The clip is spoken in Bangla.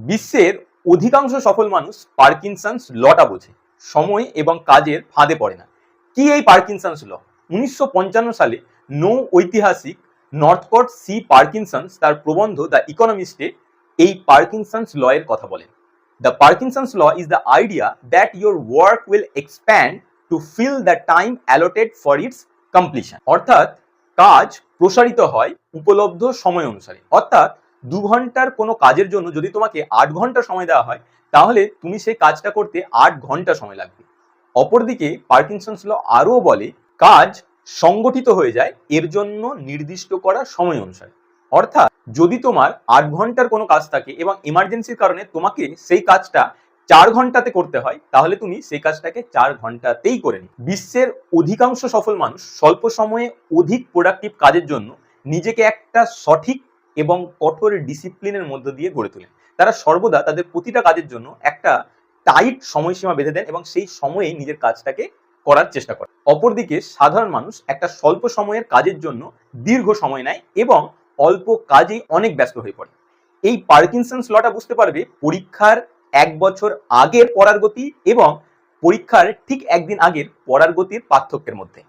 বিশ্বের অধিকাংশ সফল মানুষ পার্কিনসন্স লটা বোঝে, সময় এবং কাজের ফাঁদে পড়ে না। কি এই পার্কিনসন্স ল? 1955 সালে ঐতিহাসিক নর্থকট সি পার্কিনসন্স তার প্রবন্ধ দ্য ইকোনমিস্টে এই পার্কিনসন্স ল এর কথা বলেন। The Parkinson's law is the idea that your work will expand to fill the time allotted for its completion. অর্থাৎ কাজ প্রসারিত হয় উপলব্ধ সময় অনুসারে। অর্থাৎ 2 ঘন্টার কোনো কাজের জন্য যদি তোমাকে 8 ঘন্টা সময় দেওয়া হয়, তাহলে তুমি সেই কাজটা করতে 8 ঘন্টা সময় লাগবে। অপরদিকে পার্কিনসন্স ল আরও বলে কাজ সংগঠিত হয়ে যায় এর জন্য নির্দিষ্ট করা সময় অনুসারে। অর্থাৎ যদি তোমার 8 ঘন্টার কোনো কাজ থাকে এবং ইমার্জেন্সির কারণে তোমাকে সেই কাজটা 4 ঘন্টাতে করতে হয়, তাহলে তুমি সেই কাজটাকে 4 ঘন্টাতেই করে নিও। বিশ্বের অধিকাংশ সফল মানুষ স্বল্প সময়ে অধিক প্রোডাক্টিভ কাজের জন্য নিজেকে একটা সঠিক এবং কঠোর ডিসিপ্লিনের মধ্য দিয়ে গড়ে তোলেন। তারা সর্বদা তাদের প্রতিটা কাজের জন্য একটা টাইট সময়সীমা বেঁধে দেন এবং সেই সময়েই নিজের কাজটাকে করার চেষ্টা করে। অপরদিকে সাধারণ মানুষ একটা স্বল্প সময়ের কাজের জন্য দীর্ঘ সময় নেয় এবং অল্প কাজেই অনেক ব্যস্ত হয়ে পড়ে। এই পার্কিনসন্স লটা বুঝতে পারবে পরীক্ষার 1 বছর আগের পড়ার গতি এবং পরীক্ষার ঠিক একদিন আগের পড়ার গতির পার্থক্যের মধ্যে।